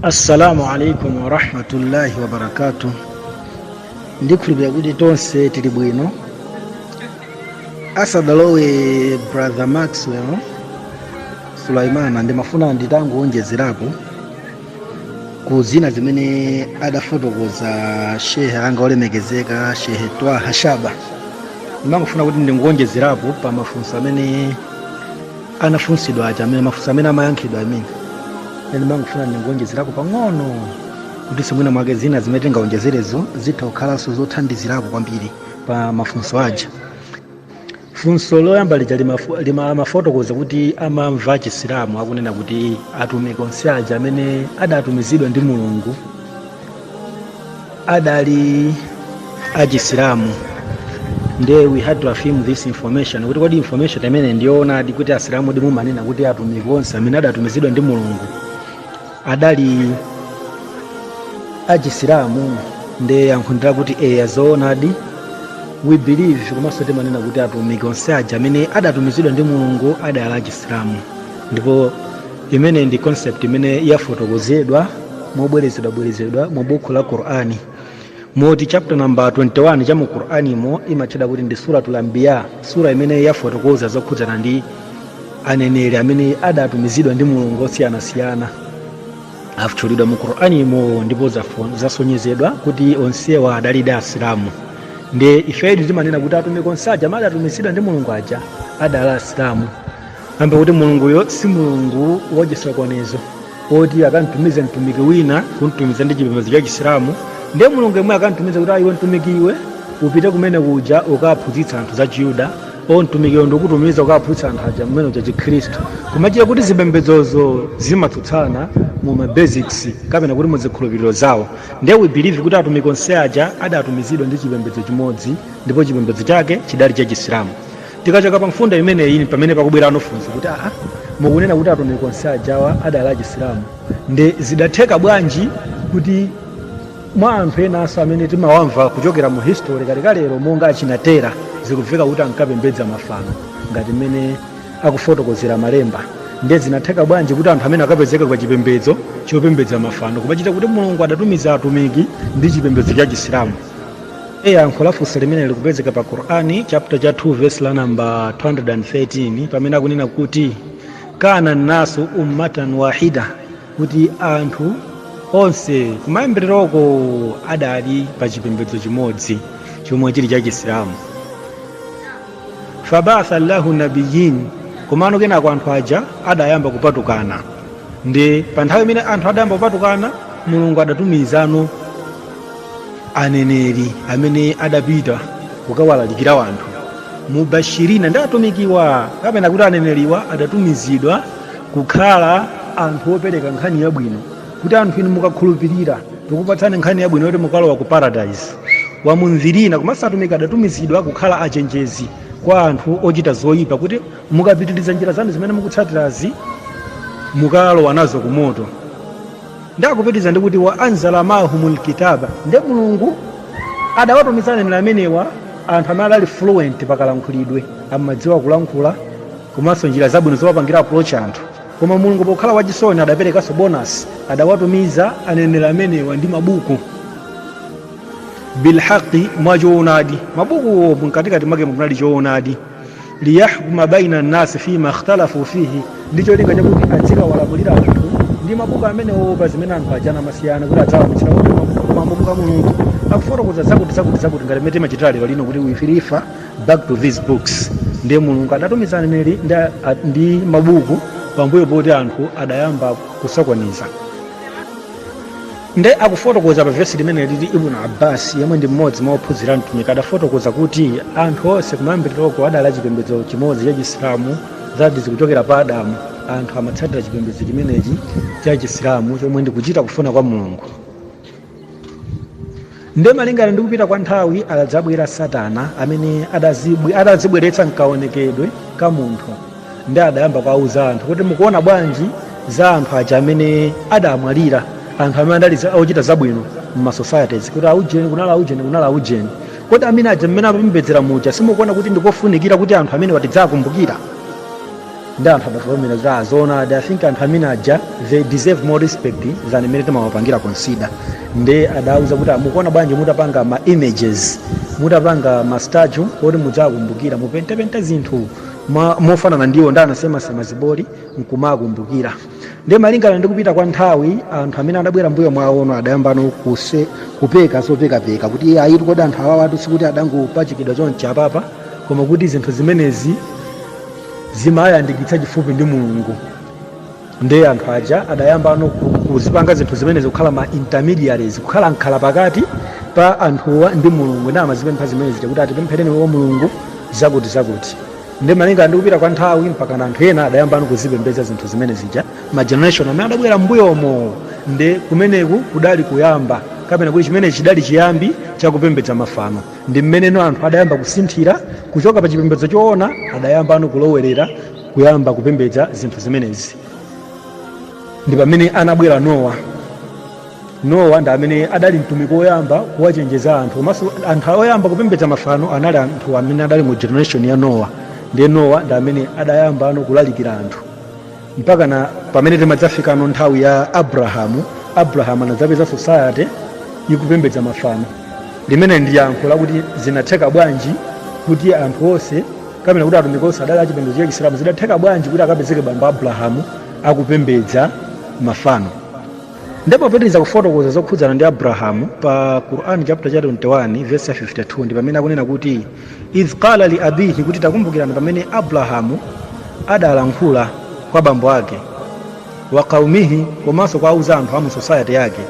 Assalamu alaikum wa rahmatullahi wa barakatuh. Ndikhulupirira kuti tonse tili bwino. Asadalowe brother Maxwell Sulaimana ndimafuna nditangoonjezerapo ku zina zimene adafotokoza shehe anga olemekezeka Shehe Twaha Shaba. Ndimangofuna kuti ndingoonjezerapo pa mafunso amene anafunsidwa aja, amene mafunso amene amayankhidwa amene ndimangofuna ndingoonjezerako pang'ono kuti simwina mwake zina zimene tingaonjezerezo zitha kukhalanso zothandizirapo kwambiri pa mafunso aja. Funso loyamba lija limafotokoza kuti amamva Chisilamu akunena kuti atumiki onse aja amene adatumizidwa ndi Mulungu adali achisilamu. Nde we had to affirm this information kuti kodi information imene ndiyoonadi kuti asilamu mumanena kuti atumiki onse amene adatumizidwa ndi Mulungu adali achisilamu. Nde yankhundira kuti zoonadi we believe komanso timanena kuti atumiki onse aja amene adatumizidwa ndi Mulungu adali achisilamu. Ndipo imene ndi concept imene yafotokozedwa mobwerezedwa mu buku la Qur'ani, moti chapter number 21 cha mu Qur'ani mo imatchedwa kuti ndi suratul Anbiya, sura imene yafotokoza zokhudzana ndi aneneri amene adatumizidwa ndi Mulungu osiyanasiyana afuthulidwa mu Qur'ani mo, ndipo zasonyezedwa kuti onsewa adali asilamu. Nde ifedu timanena kuti atumiki onse aja amene adatumizidwa ndi Mulungu aja adali asilamu, ambe kuti Mulunguyo si Mulungu wochisokonezo oti akantumiza mtumiki wina kuntumiza ndi chipembedzo cha Chisilamu. Ndiye Mulungu yemwe akantumiza kuti iwe mtumiki iwe upite kumene kuja ukaphunzitsa anthu za Chiyuda, o mtumikiyo ndikutumiza ukaphunzitsa anthu aja mmene cha Chikhristu. Kumachita kuti zipembedzozo zimatsutsana mu basics kapena kuti muzikhulupiriro zawo. Ndiye we believe kuti atumiki onse aja adatumizidwa ndi chipembedzo chimodzi, ndipo chipembedzo chake chidali cha Chisilamu. Tikachoka pa mfundo imeneyi pamene pakubwera anofunsa kuti mukunena kuti atumiki onse ajawa adali achisilamu, nde zidatheka bwanji kuti mwa anthu enanso amene timawamva kuchokera mu history kalekalero monga achinatera zikufika kuti ankapembedza mafano ngati mmene akufotokozera malemba? Ndiye zinatheka bwanji kuti anthu amene akapezeka kwa chipembedzo chopembedza mafano kumachita kuti Mulungu adatumiza atumiki ndi chipembedzo cha Chisilamu? Yankho la funso limene likupezeka pa Qur'ani chapter cha 2 verse la number 213 pamene akunena kuti kana nasu ummatan wahida, kuti anthu onse kumayambireroko adali pa chipembedzo chimodzi chomwe chili cha Chisilamu. Fabatha Allahu nabiyin, komano kenako anthu aja adayamba kupatukana. Ndi pa nthawi imene anthu adayamba kupatukana, Mulungu adatumizano aneneri amene adapita kukawalalikira anthu mubashirina, ndi atumikiwa kapena kuti aneneriwa adatumizidwa kukhala anthu opereka nkhani yabwino, kuti anthu inu mukakhulupirira tikupatsani nkhani yabwino yoti mukalowa ku paradise. Wamunzirina, komanso atumiki adatumizidwa kukhala achenjezi kwa anthu ochita zoyipa, kuti mukapitiriza njira zanu zimene mukutsatirazi mukalowa nazo ku moto. Ndakupitiza ndi kuti wa anzala mahumul kitaba, ndi Mulungu adawatumiza aneneri amenewa anthu amene adali fluent pakalankhulidwe, amadziwa kulankhula komanso njira zabwino zowapangira approach anthu. Koma Mulungu pokhala wachisoni adaperekanso bonus, adawatumiza aneneri amenewa ndi mabuku bilhaqi, mwachoonadi. Mabuku mkatikati mwake munali choonadi. Liyahkuma baina nnasi fima ikhtalafu fihi, ndicho linga chakuti azikawalamulira anthu ndi mabuku amenewo pa zimene anthu ajana masiyana kuti adzawamitsira mabuku a Mulungu akufotokoza zakuti ngati mmene timachitira lero lino kuti we refer back to these books. Ndiye Mulungu adatumiza aneneri ndi mabuku pambuyo poti anthu adayamba kusokoniza. Nde akufotokoza pa vesi limene lili Ibn Abbas yemwe ndi mmodzi mwa ophunzira mtumiki, adafotokoza kuti anthu onse kumayambiriroko adali chipembedzo chimodzi cha Chisilamu, zadi zikuchokera pa Adamu. Anthu amatsatira chipembedzo chimenechi cha Chisilamu chomwe ndi kuchita kufuna kwa Mulungu. Nde malingana ndi kupita kwa nthawi adadzabwera Satana amene adazibweretsa mkaonekedwe ka munthu, ndi adayamba kuwauza anthu kuti mukuona bwanji za anthu aja amene adamwalira, anthu amene adali ochita zabwino mma societies, kuti aujeni kunala aujeni, kuti amene aja mmene apembedzera muja simukuona kuti ndikofunikira kuti anthu amene watidzakumbukira. ndi anthu adatolomera kuti azoonadi. I think anthu amene aja they deserve more respect than imene timawapangira consider. Nde adauza kuti mukuona bwanji mutapanga ma images, mutapanga ma statue oti mudzakumbukira, mupentepente zinthu mofanana ndiwo ndi anasema ziboli nkumakumbukira. Nde malingana ndi kupita kwa nthawi, anthu amene adabwera mbuyo mwawono adayambano kupeka zopekapeka kuti ayitu kodi anthu awa watu sikuti adangopachikidwa chonchi apapa, koma kuti zinthu zimenezi zimayandikitsa chifupi ndi Mulungu. Nde anthu aja adayambano kuzipanga zinthu zimenezi kukhala ma intermediaries, kukhala nkhala pakati pa anthuwa ndi Mulungu. Ndi amazipempha zimenezi kuti atipemphereni wa Mulungu zakuti. Nde malingana ndi kupita kwa nthawi mpaka na anthu ena adayambano kuzipembedza zinthu zimene zija ma generation amene adabwera mbuyomo. Nde kumeneku kudali kuyamba kapena kuti chimene chidali chiyambi chakupembedza mafano. Ndi mmeneno anthu adayamba kusinthira kuchoka pa chipembedzo choona adayambano kulowerera kuyamba kupembedza zinthu zimenezi. Ndi pamene anabwera Nowa ndi amene adali mtumiki woyamba kuwachenjeza anthu. Komanso anthu oyamba kupembedza mafano anali anthu amene adali mu generation ya Nowa. Ndiye Nowa ndi amene adayamba kulalikira anthu mpaka na pamene timadzafika nthawi ya Abrahamu anadzapeza society ikupembedza mafano. Limene ndi yankho lakuti zinatheka bwanji kuti anthu onse kapena kuti atumiki onse adali achipembedzo cha Isilamu zidatheka bwanji kuti akapezeke bambo Abrahamu akupembedza mafano. Ndipo popitiriza kufotokoza zokhudzana ndi Abrahamu pa Quran chapter 21 verse 52 ndi pamene akunena kuti idh qala li abihi, kuti takumbukirani pamene Abrahamu adalankhula kwa bambo ake, wa qaumihi, komanso kwa auza anthu amu society yake,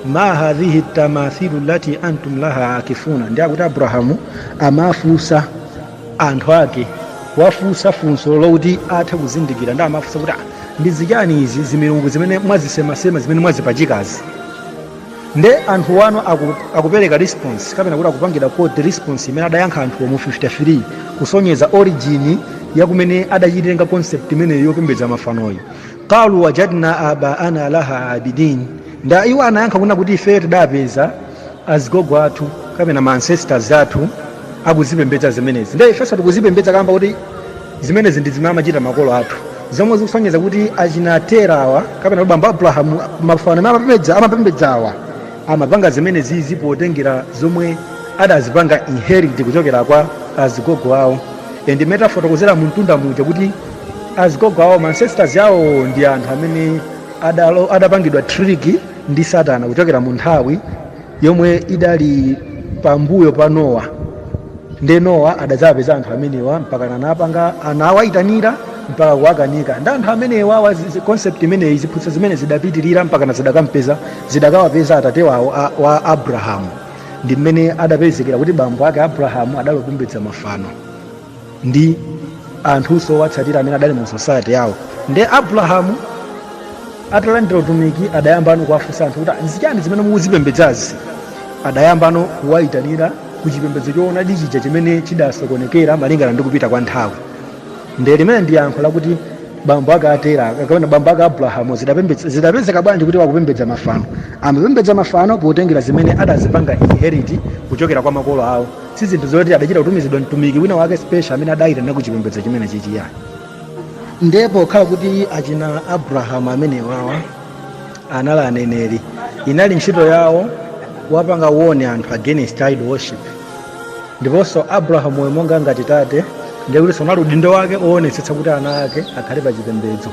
ma hadhihi tamathilu lati antum laha akifuna. Ndi akuti Abrahamu amafunsa anthu ake, wafunsa funso lokuti athe kuzindikira. Ndi amafunsa kuti ndi zichani izi zimilungu zimene mwazisemasema zimene mwazipachikazi. Nde anthu wano akupereka response kapena kuti akupangira quote response imene adayankha anthu mu 53 kusonyeza origin ya kumene adachitenga concept imene yopembedza mafanoyi. Qalu wajadna abaana laha abidin. Nda iwo anayankha kuna kuti ife tidapeza azigogo athu kapena ma ancestors athu akuzipembedza zimenezi. Nde ifenso tikuzipembedza kamba kuti zimenezi ndi zimene amachita makolo athu, zomwe zikusonyeza kuti achinaterawa kapena bambo Abrahamu mafano amapembedzawa amapanga zimene zizi potengera zomwe adazipanga inherit kuchokera kwa azigogo awo. And metafotokozera mtunda muja kuti azigogo awo ancestors yawo ndi anthu amene adapangidwa trick ndi Satana kuchokera mu nthawi yomwe idali pambuyo pa Nowa. Nde Nowa adazapeza anthu amenewa mpaka anapanga anawayitanira mpaka kuwakanika. Ndi anthu amenewa concept imeneyi ziphunzitso zimene zidapitirira mpaka na zidakawapeza atate wawo wa Abrahamu. Ndi mmene adapezekera kuti bambo ake Abrahamu adalopembedza mafano ndi anthunso watsatira amene adali mu society yawo. Nde Abrahamu atalandira utumiki adayambano kuwafunsa anthu kuti nzichani zimene mukuzipembedzazi. Adayambano kuwayitanira ku chipembedzo choona chija chimene chidasokonekera malingana ndi kupita kwa nthawi. Nde limene ndi yankho lakuti bambo ake atera kapena bambo ake Abrahamu zidapezeka bwanji kuti wakupembedza mafano. Amapembedza mafano potengera zimene adazipanga inherit kuchokera kwa makolo awo. Si zinthu zoti adachita kutumizidwa mtumiki wina wake special amene adayitana ku chipembedzo chimene chichiya. Ndipo khala kuti achina Abrahamu amene wawa anali aneneri, inali ntchito yawo wapanga wone anthu against idol worship. Ndiponso Abrahamu monga ngati tate ndikuti sonali udindo wake oonetsetsa kuti ana ake akhale pa chipembedzo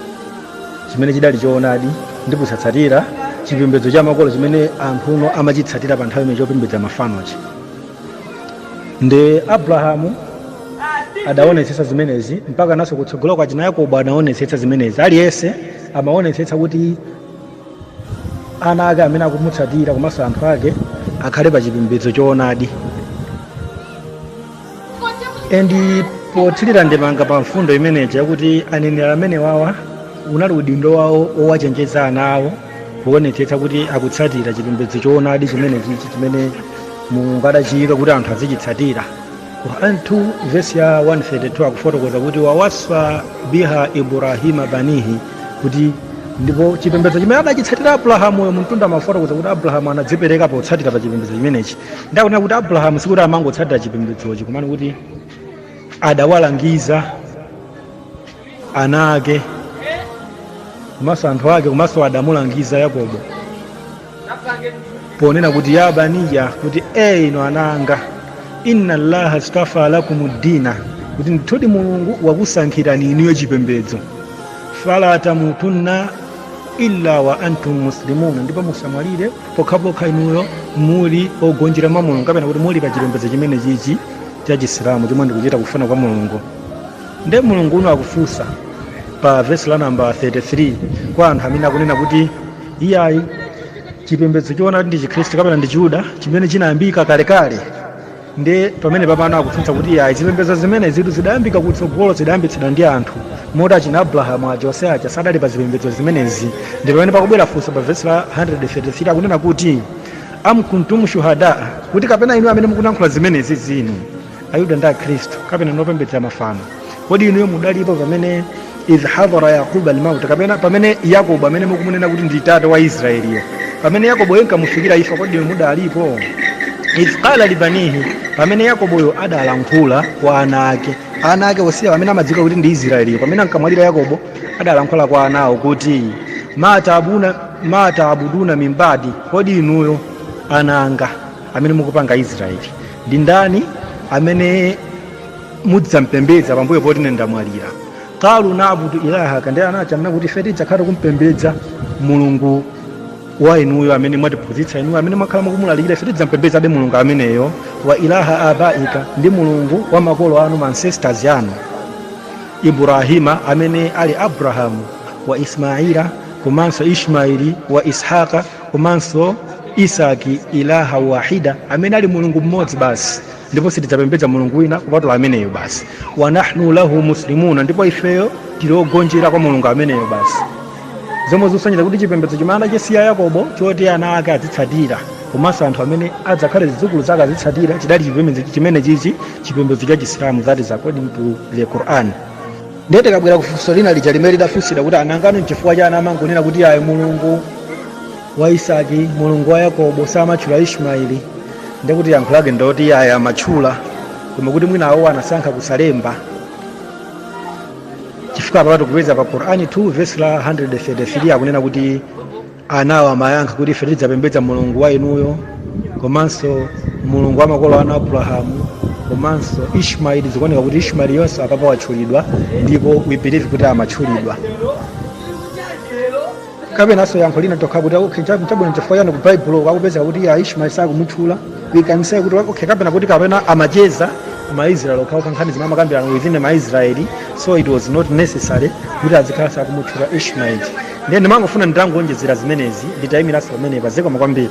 chimene chidali choonadi ndi kusatsatira chipembedzo cha makolo chimene anthuno amachitsatira pa nthawi imene chopembedza mafanochi. Nde Abrahamu adaonetsetsa zimenezi mpaka naso kutsogolo kwa achina Yakobo anaonetsetsa zimenezi. Aliyense amaonetsetsa kuti ana ake amene akumutsatira komanso anthu ake akhale pa chipembedzo choonadi. Endi pothirira ndemanga pa mfundo imeneyi yakuti aneneri amene wawa unali udindo wawo owachenjeza ana awo kuonetsetsa kuti akutsatira chipembedzo choonadi chimene Mulungu adachiyika kuti anthu azichitsatira. Quran 2 verse ya 132 akufotokoza kuti wawaswa biha Ibrahima banihi, kuti ndipo chipembedzo chimene adachitsatira Abrahamu mtunda mafotokoza kuti Abrahamu anadzipereka potsatira pa chipembedzo chimenechi. Ndakunena kuti Abrahamu sikuti amangotsatira chipembedzochi, komani kuti adawalangiza ana ake komanso anthu ake komanso adamulangiza Yakobo ponena kuti ya baniya kuti ino ana anga inna allaha astafa lakum dina kuti ndithudi mulungu wakusankhirani inuyo chipembedzo fala tamutunna illa wa antum muslimuna ndipo musamwalire pokhapokha inuyo muli ogonjera mwa mulungu kapena kuti muli pa chipembedzo chimene chichi cha chisilamu chomwe ndikuchita kufuna kwa mulungu. Nde mulungu uno akufunsa pa verse la namba 33 kwa anthu amene akunena kuti iyayi chipembedzo choona ndi chikhristu kapena ndi Chiyuda chimene chinayambika kalekale. Nde pamene papano akufunsa kuti iyayi zipembedzo zimene zitu zidayambika kutsogolo zidayambitsidwa ndi anthu moti achina Abrahamu aja onse aja sadali pa zipembedzo zimenezi. Ndi pamene pakubwera funso pa verse la 133 akunena kuti am kuntum shuhada kuti kapena inu amene mukulankhula zimenezi zinu Ayuda ndi Akhristu kapena nopembedza mafano kodi inuyo mudalipo pamene idh hadhara Yaquba al-maut kapena pamene Yakobo amene mukumunena kuti ndi tate wa Israeliyo pamene Yakobo yenkamufikira ifa kodi inuyo mudalipo. Idh qala libanihi pamene Yakoboyo adalankhula kwa ana ake osiya pamene amadziwika kuti ndi Israeliyo pamene ankamwalira Yakobo adalankhula kwa anawo kuti mata abuduna mimbadi kodi inuyo ana anga amene mukupanga Israeli ndi ndani amene mudzampembedza pambuyo poti ine ndamwalira. Qalu na'budu ilahaka ndi anachanena kuti ife tidzakhala kumpembedza mulungu wa inuyo amene mwatiphunzitsa inuyo amene mwakhala mukumulalira ife tidzampembedzabe mulungu ameneyo wa ilaha abaika ndi mulungu wa makolo anu ancestors anu Ibrahima amene ali Abrahamu wa Ismaila komanso Ishmaili wa Ishaqa komanso Isaki ilaha wahida amene ali mulungu mmodzi basi ndipo sitidzapembedza mulungu wina kupatula ameneyo basi. Wa nahnu lahu muslimuna ndipo ifeyo tilogonjera kwa mulungu ameneyo basi. Zomwe zosonyeza kuti chipembedzo chimene chasiya Yakobo choti ana ake azitsatira komanso anthu amene adzakhale zidzukulu zake azitsatira chidali chipembedzo chimene chichi chipembedzo cha Chisilamu that is according to the Quran. Ndiye tikabwera kufunso lina lija limene lidafunsidwa kuti anangano n'chifukwa cha ana amangonena kuti ayi mulungu wa Isaki mulungu wa Yakobo samatchula Ishmaeli ndiye kuti yankho lake ndoti ayi amatchula koma kuti mwina awo anasankha kusalemba chifukwa pamene tikupeza pa Qur'ani 2 verse la 133 akunena kuti anawo amayankha kuti ife tidzapembedza mulungu wa inuyo komanso mulungu wa makolo anu Abrahamu komanso Ishmaeli zikuoneka kuti Ishmaeli yonse apapa watchulidwa ndipo we believe kuti amatchulidwa. Kapenanso yankho lina tokha kuti okay chabwino chifukwa chanu ku Bible akupeza kuti ya Ishmaeli sakumutchula we can say kuti okay kapena kuti kapena amacheza ma-Israel okhawo kankhani zimene amakambirana within ma-Israeli so it was not necessary kuti azikhala sakumutchula Ishmaeli. Ndiye ndimangofuna nditangonjezera zimenezi nditayimiranso pamenepa zikomo kwambiri.